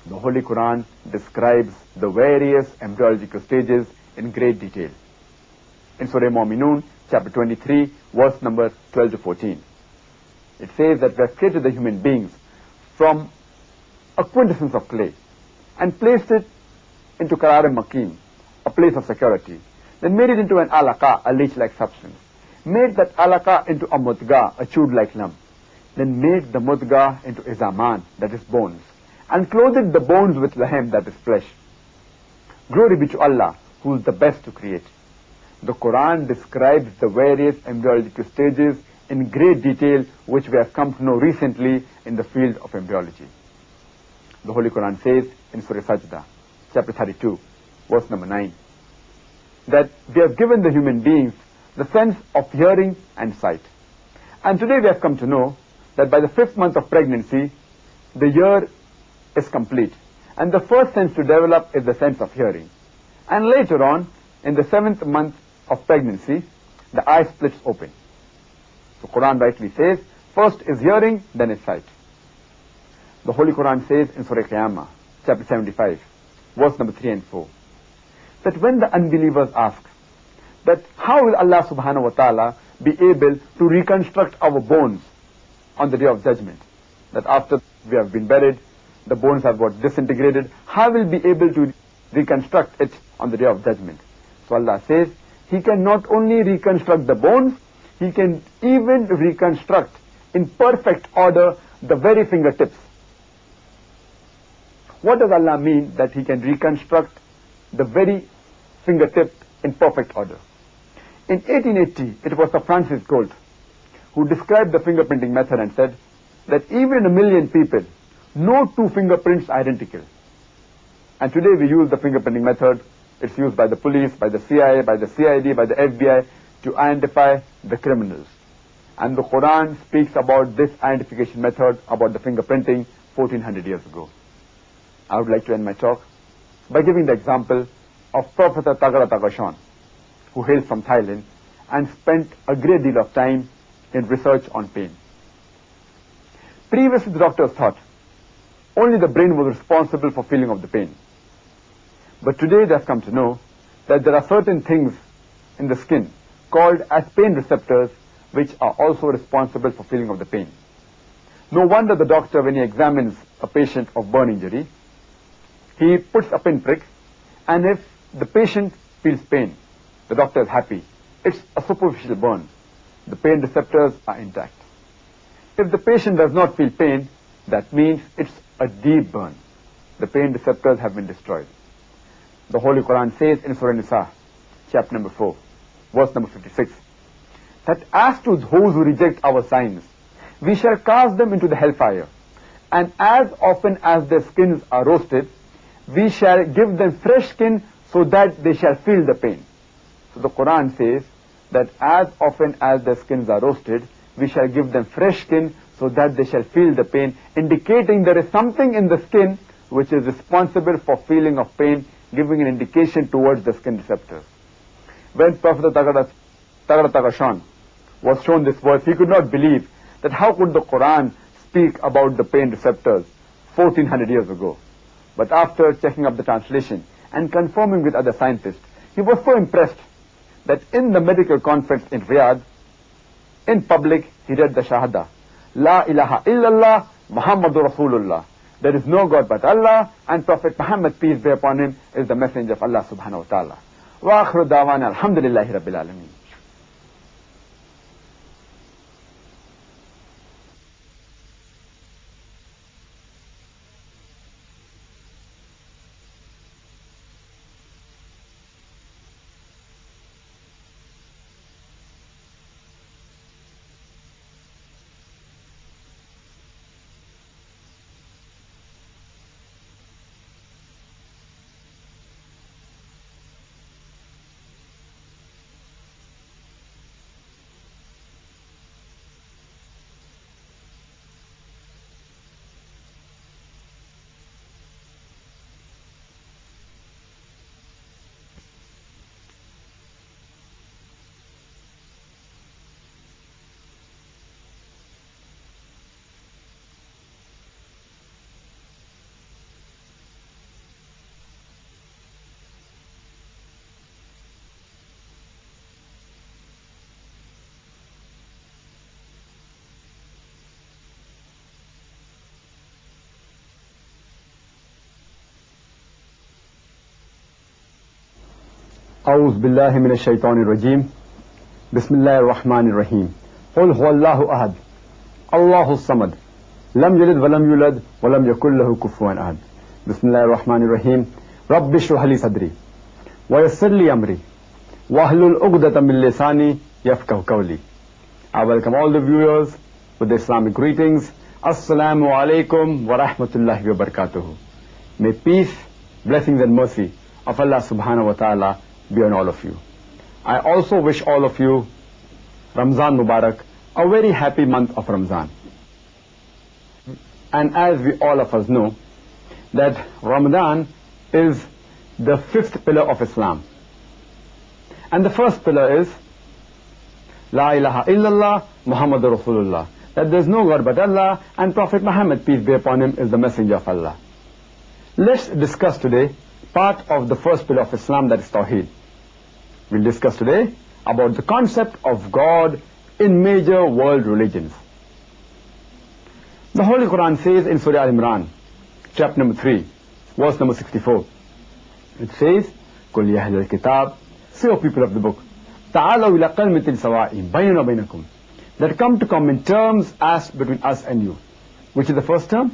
C: The Holy Quran describes the various embryological stages in great detail. In Surah Mu'minun, chapter 23, verse number 12 to 14. It says that we have created the human beings from a quintessence of clay and placed it into Qarar Makin, a place of security. Then made it into an alaqa, a leech-like substance. Made that alaqa into a mudga, a chewed-like lump. Then made the mudga into izaman, that is bones. And clothed the bones with lahem, that is flesh. Glory be to Allah, who is the best to create. The Quran describes the various embryological stages in great detail, which we have come to know recently in the field of embryology. The Holy Quran says in Surah Sajda, chapter 32, verse number 9, that we have given the human beings the sense of hearing and sight. And today we have come to know that by the 5th month of pregnancy, the year is complete. And the first sense to develop is the sense of hearing. And later on, in the 7th month of pregnancy, the eye splits open. The Quran rightly says, first is hearing, then is sight. The Holy Quran says in Surah Qiyamah, chapter 75, verse number 3 and 4, that when the unbelievers ask that how will Allah subhanahu wa ta'ala be able to reconstruct our bones on the day of judgment, that after we have been buried, the bones have got disintegrated, how will be able to reconstruct it on the day of judgment? So Allah says, He can not only reconstruct the bones, He can even reconstruct in perfect order the very fingertips. What does Allah mean that He can reconstruct the very fingertip in perfect order? In 1880, it was Sir Francis Gould who described the fingerprinting method and said that even in 1 million people, no two fingerprints are identical. And today we use the fingerprinting method. It's used by the police, by the CIA, by the CID, by the FBI to identify the criminals. And the Quran speaks about this identification method, about the fingerprinting, 1400 years ago. I would like to end my talk by giving the example of Professor Tagara Tagashan, who hails from Thailand and spent a great deal of time in research on pain. Previously, the doctors thought only the brain was responsible for feeling of the pain. But today they have come to know that there are certain things in the skin called as pain receptors which are also responsible for feeling of the pain. No wonder the doctor, when he examines a patient of burn injury, he puts a pinprick, and if the patient feels pain, the doctor is happy. It's a superficial burn. The pain receptors are intact. If the patient does not feel pain, that means it's a deep burn. The pain receptors have been destroyed. The Holy Quran says in Surah Nisa, chapter number 4, verse number 56, that as to those who reject our signs, we shall cast them into the hellfire, and as often as their skins are roasted, we shall give them fresh skin so that they shall feel the pain. So the Quran says that as often as their skins are roasted, we shall give them fresh skin so that they shall feel the pain, indicating there is something in the skin which is responsible for feeling of pain, giving an indication towards the skin receptors. When Professor Tagara Tagashan was shown this verse, he could not believe that how could the Quran speak about the pain receptors 1400 years ago. But after checking up the translation and confirming with other scientists, he was so impressed that in the medical conference in Riyadh, in public, he read the Shahada, La ilaha illallah, Muhammadur Rasulullah. There is no God but Allah, and Prophet Muhammad, peace be upon him, is the messenger of Allah subhanahu wa ta'ala. Wa akhiru da'wana alhamdulillahi rabbil alameen. أعوذ بالله من الشيطان الرجيم بسم الله الرحمن الرحيم قل هو الله أحد الله الصمد لم يلد ولم يولد ولم يكن له كفوا أحد بسم الله الرحمن الرحيم رب اشرح لي صدري ويسر لي أمري واحلل عقدة من لساني يفقهوا قولي. I welcome all the viewers with the Islamic greetings. Assalamu alaikum wa rahmatullahi wa barakatuhu. May peace, blessings and mercy of Allah subhanahu wa ta'ala be on all of you. I also wish all of you Ramzan Mubarak, a very happy month of Ramzan. And as we all of us know, that Ramadan is the fifth pillar of Islam. And the first pillar is La ilaha illallah Muhammadur Rasulullah, that there is no God but Allah and Prophet Muhammad, peace be upon him, is the messenger of Allah. Let's discuss today part of the first pillar of Islam, that is Tawheed. We'll discuss today about the concept of God in major world religions. The Holy Quran says in Surah Al-Imran, chapter number 3, verse number 64, it says, قُلْ يَا أَهْلَ الْكِتَابِ, say, O people of the book, تَعَالَوْا إِلَى كَلْمَةٍ سَوَاءٍ بَيْنَنَا وَبَيْنَكُمْ, that come to common terms as between us and you. Which is the first term?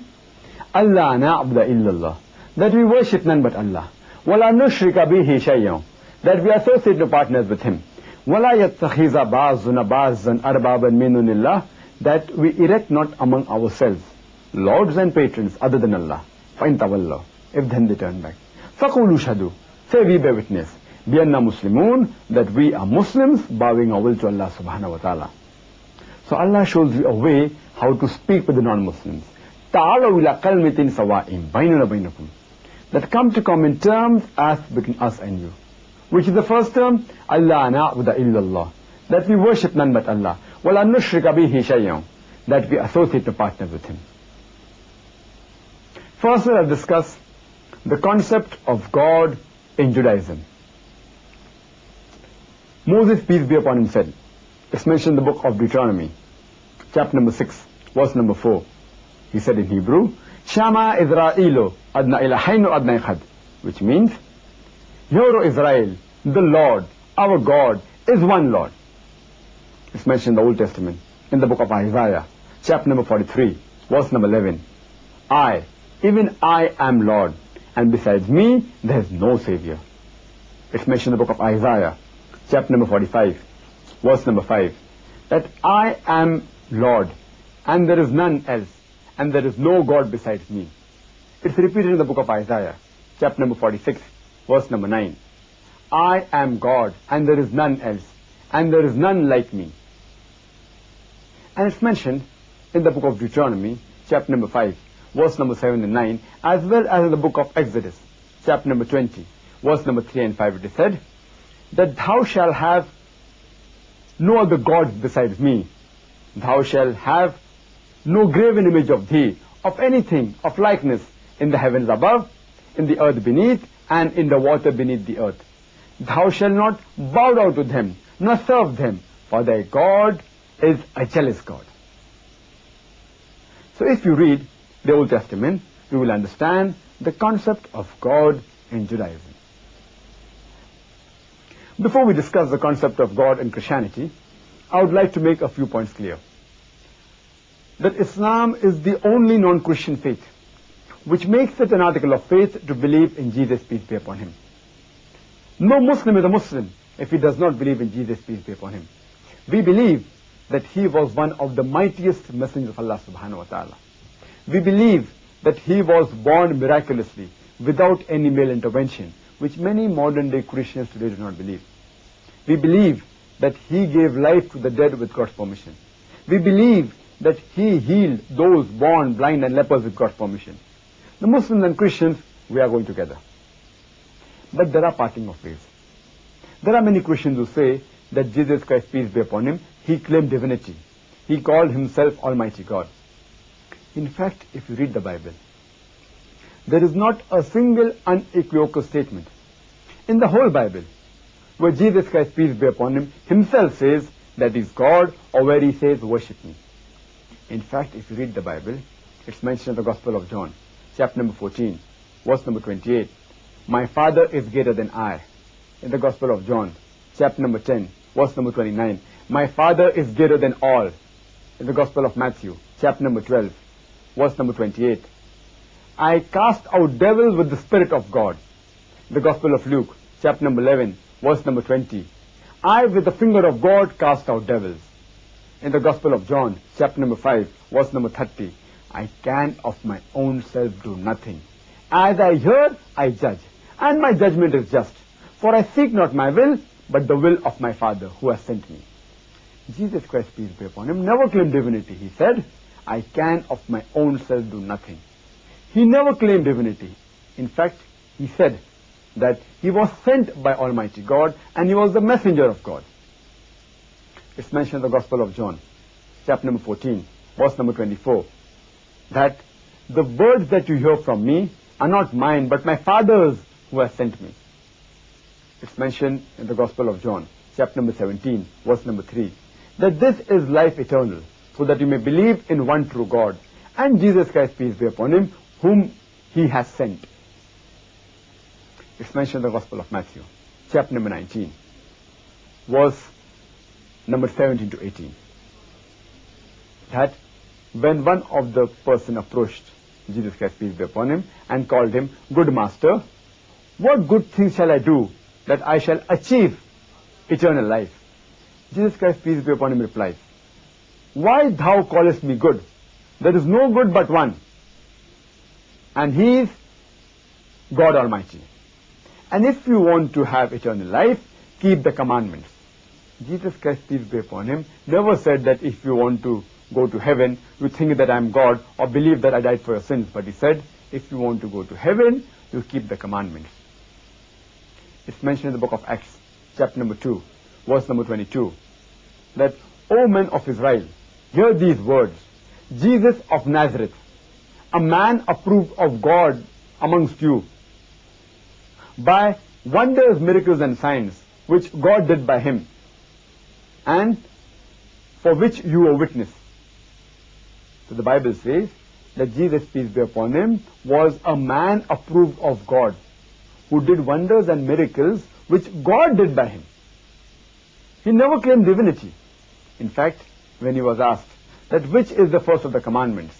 C: أَلَّا نَعْبُدَ إِلَّا اللَّهِ, that we worship none but Allah. وَلَا نُشْرِكَ بِهِ شَيْئًا, that we associate no partners with him. وَلَا يَتَّخِذَ بَعْضُنَا بَعْضًا أَرْبَابًا مِنْ دُونِ اللَّهِ, that we erect not among ourselves lords and patrons other than Allah. فَإِن تَوَلَّوْا, if then they turn back. فَقُولُوا شَهَدُوا, say we bear witness. بِأَنَّا مُسْلِمُونَ, that we are Muslims, bowing our will to Allah subhanahu wa ta'ala. So Allah shows you a way how to speak with the non-Muslims. تَعَالَوْا إِلَى كَلْمَةٍ سَوَاءٍ بَيْنَنَا وَبَيْنَكُمْ, that come to common terms as between us and you. Which is the first term? Allah na'budu illallah, that we worship none but Allah. Wala nushrika bihi shay'an, that we associate no partners with him. First, let us discuss the concept of God in Judaism. Moses, peace be upon him, said, it's mentioned in the book of Deuteronomy, chapter number 6, verse number 4. He said in Hebrew, Shama Israelo adna ilahainu adna echad, which means, Hear, O Israel, the Lord, our God, is one Lord. It's mentioned in the Old Testament, in the book of Isaiah, chapter number 43, verse number 11. I, even I am Lord, and besides me, there is no Savior. It's mentioned in the book of Isaiah, chapter number 45, verse number 5, that I am Lord, and there is none else, and there is no God besides me. It's repeated in the book of Isaiah, chapter number 46, verse number 9. I am God, and there is none else, and there is none like me. And it's mentioned in the book of Deuteronomy, chapter number 5, verse number 7 and 9, as well as in the book of Exodus, chapter number 20, verse number 3 and 5, it is said, that thou shalt have no other gods besides me. Thou shalt have no graven image of thee, of anything, of likeness, in the heavens above, in the earth beneath, and in the water beneath the earth. Thou shalt not bow down to them, nor serve them, for thy God is a jealous God. So if you read the Old Testament, you will understand the concept of God in Judaism. Before we discuss the concept of God in Christianity, I would like to make a few points clear. That Islam is the only non-Christian faith which makes it an article of faith to believe in Jesus, peace be upon him. No Muslim is a Muslim if he does not believe in Jesus, peace be upon him. We believe that he was one of the mightiest messengers of Allah subhanahu wa ta'ala. We believe that he was born miraculously without any male intervention, which many modern day Christians today do not believe. We believe that he gave life to the dead with God's permission. We believe that he healed those born blind and lepers with God's permission. The Muslims and Christians, we are going together. But there are parting of ways. There are many Christians who say that Jesus Christ, peace be upon him, he claimed divinity. He called himself Almighty God. In fact, if you read the Bible, there is not a single unequivocal statement in the whole Bible where Jesus Christ, peace be upon him, himself says that he is God, or where he says, worship me. In fact, if you read the Bible, it's mentioned in the Gospel of John, chapter number 14, verse number 28. My Father is greater than I. In the Gospel of John, chapter number 10, verse number 29. My Father is greater than all. In the Gospel of Matthew, chapter number 12, verse number 28. I cast out devils with the Spirit of God. In the Gospel of Luke, chapter number 11, verse number 20. I with the finger of God cast out devils. In the Gospel of John, chapter number 5, verse number 30. I can of my own self do nothing. As I hear, I judge, and my judgment is just. For I seek not my will, but the will of my Father who has sent me. Jesus Christ, peace be upon him, never claimed divinity. He said, I can of my own self do nothing. He never claimed divinity. In fact, he said that he was sent by Almighty God and he was the messenger of God. It's mentioned in the Gospel of John, chapter number 14, verse number 24, that the words that you hear from me are not mine, but my Father's who has sent me. It's mentioned in the Gospel of John, chapter number 17, verse number 3, that this is life eternal, so that you may believe in one true God, and Jesus Christ, peace be upon him, whom he has sent. It's mentioned in the Gospel of Matthew, chapter number 19, verse number 17 to 18, that when one of the person approached Jesus Christ, peace be upon him, and called him, Good Master, what good things shall I do that I shall achieve eternal life? Jesus Christ, peace be upon him, replies, Why thou callest me good? There is no good but one, and he is God Almighty. And if you want to have eternal life, keep the commandments. Jesus Christ, peace be upon him, never said that if you want to go to heaven, you think that I am God, or believe that I died for your sins. But he said, if you want to go to heaven, you keep the commandments. It's mentioned in the book of Acts, chapter number 2, verse number 22, that, O men of Israel, hear these words, Jesus of Nazareth, a man approved of God amongst you, by wonders, miracles, and signs, which God did by him, and for which you were witness. So the Bible says that Jesus, peace be upon him, was a man approved of God, who did wonders and miracles which God did by him. He never claimed divinity. In fact, when he was asked that which is the first of the commandments,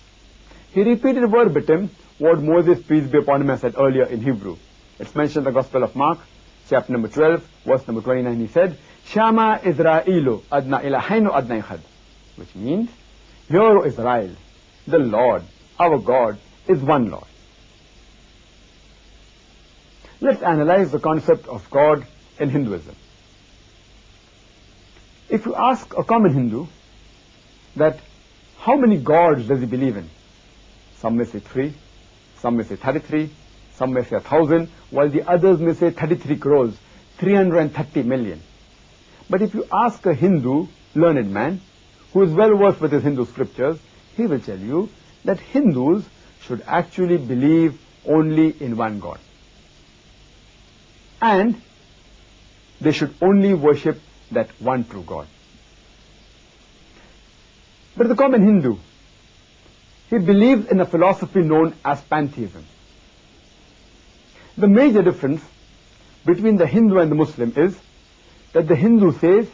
C: he repeated verbatim what Moses, peace be upon him, has said earlier in Hebrew. It's mentioned in the Gospel of Mark, chapter number 12, verse number 29. He said, Shama Israelu adna ilahainu adna echad, which means, Hear, O Israel, the Lord, our God, is one Lord. Let's analyze the concept of God in Hinduism. If you ask a common Hindu that how many gods does he believe in? Some may say 3, some may say 33, some may say 1,000, while the others may say 33 crores, 330 million. But if you ask a Hindu learned man who is well versed with his Hindu scriptures, he will tell you that Hindus should actually believe only in one God. And they should only worship that one true God. But the common Hindu, he believes in a philosophy known as pantheism. The major difference between the Hindu and the Muslim is that the Hindu says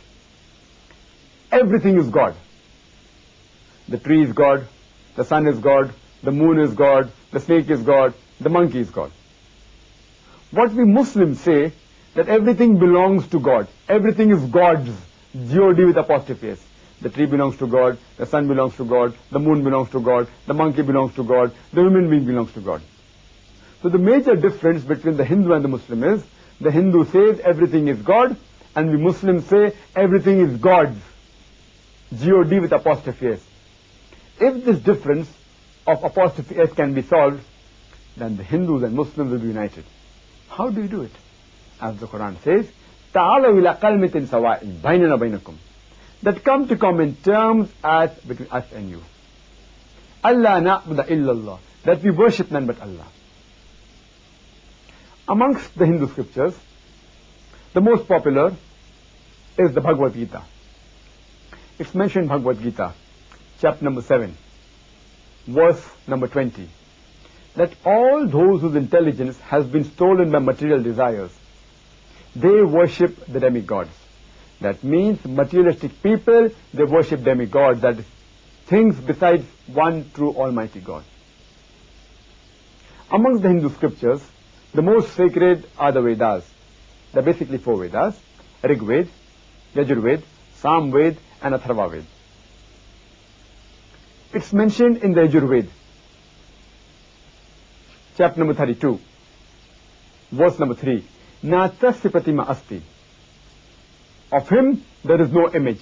C: everything is God. The tree is God, the sun is God, the moon is God, the snake is God, the monkey is God. What we Muslims say, that everything belongs to God. Everything is God's, G-O-D with apostrophe S. The tree belongs to God, the sun belongs to God, the moon belongs to God, the monkey belongs to God, the human being belongs to God. So the major difference between the Hindu and the Muslim is, the Hindu says everything is God, and we Muslims say everything is God's, G-O-D with apostrophe S. If this difference of apostrophe S can be solved, then the Hindus and Muslims will be united. How do you do it? As the Quran says, تَعَالَوْا إِلَىٰ قَلْمِةٍ سَوَاءٍ بَيْنَنَا وَبَيْنَكُمْ, that come to common terms as between us and you. أَلَّا نَعْبُدَ إِلَّا اللَّهِ, that we worship none but Allah. Amongst the Hindu scriptures, the most popular is the Bhagavad Gita. It's mentioned in Bhagavad Gita, chapter number 7, verse number 20, that all those whose intelligence has been stolen by material desires, they worship the demigods. That means materialistic people, they worship demigods, that is, things besides one true Almighty God. Amongst the Hindu scriptures, the most sacred are the Vedas. There are basically 4 Vedas: Rig Ved, Yajur Ved, Sam Ved, and Atharva Ved. It's mentioned in the Yajur Ved, chapter number 32, verse number 3, Natasya Pratima Asti. Of him there is no image.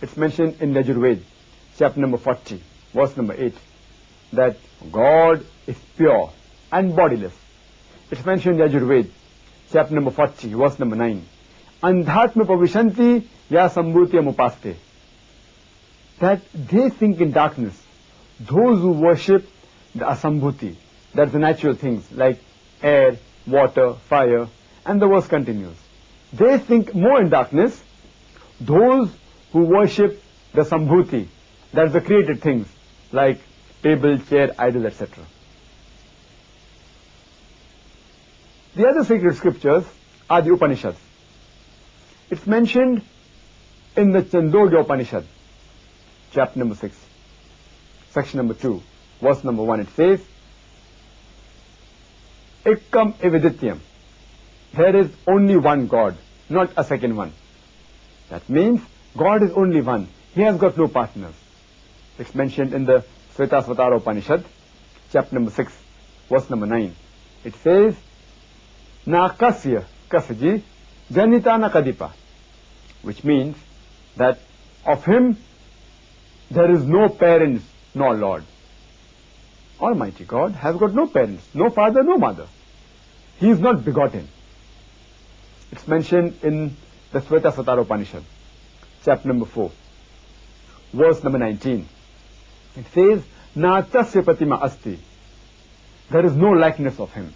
C: It's mentioned in Yajur Ved, chapter number 40, verse number 8, that God is pure and bodiless. It's mentioned in Yajur Ved, chapter number 40, verse number 9, Andhatma Pavishanti Ya Sambhuti Amupaste, that they think in darkness, those who worship the asambhuti, that's the natural things like air, water, fire, and the verse continues. They think more in darkness, those who worship the sambhuti, that's the created things like table, chair, idol, etc. The other sacred scriptures are the Upanishads. It's mentioned in the Chandogya Upanishad, chapter number 6, section number 2, verse number 1. It says, Ekkam evidityam, there is only one God, not a second one. That means God is only one. He has got no partners. It's mentioned in the Svetasvatara Upanishad, chapter number 6, verse number 9. It says, Na kasya kasaji janitana kadipa, which means that of him there is no parents nor Lord. Almighty God has got no parents, no father, no mother. He is not begotten. It's mentioned in the Svetasvatara Upanishad, chapter number 4, verse number 19. It says, Na tasya pratima asti, there is no likeness of him.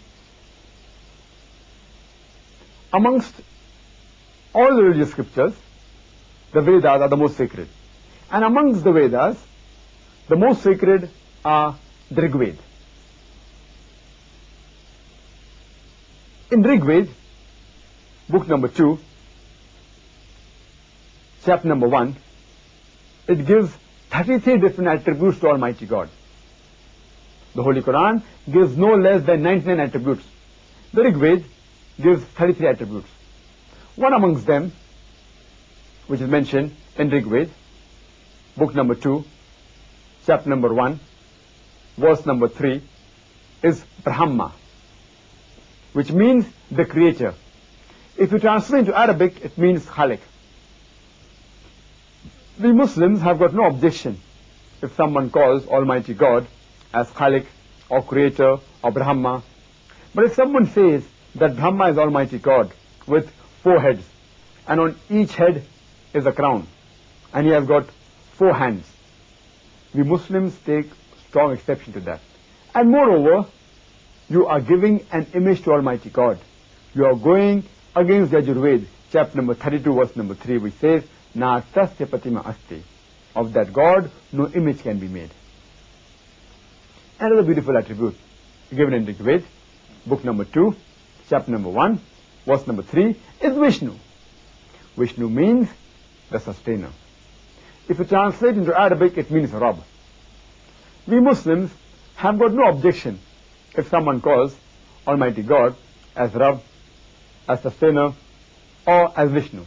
C: Amongst all the religious scriptures, the Vedas are the most sacred. And amongst the Vedas, the most sacred are the Rig Ved. In Rig Ved, book number 2, chapter number 1, it gives 33 different attributes to Almighty God. The Holy Quran gives no less than 99 attributes. The Rig Ved gives 33 attributes. One amongst them, which is mentioned in Rig Ved, book number 2, chapter number 1, verse number 3, is Brahma, which means the creator. If you translate into Arabic, it means Khalik. We Muslims have got no objection if someone calls Almighty God as Khalik or creator or Brahma. But if someone says that Brahma is Almighty God with 4 heads, and on each head is a crown, and he has got 4 hands, we Muslims take strong exception to that. And moreover, you are giving an image to Almighty God. You are going against Yajur Ved, chapter number 32, verse number 3, which says, Na tasya pratima asti, of that God no image can be made. Another beautiful attribute given in Rig Ved, book number 2, chapter number 1, verse number 3, is Vishnu. Vishnu means the sustainer. If you translate into Arabic, it means Rabb. We Muslims have got no objection if someone calls Almighty God as Rabb, as sustainer, or as Vishnu.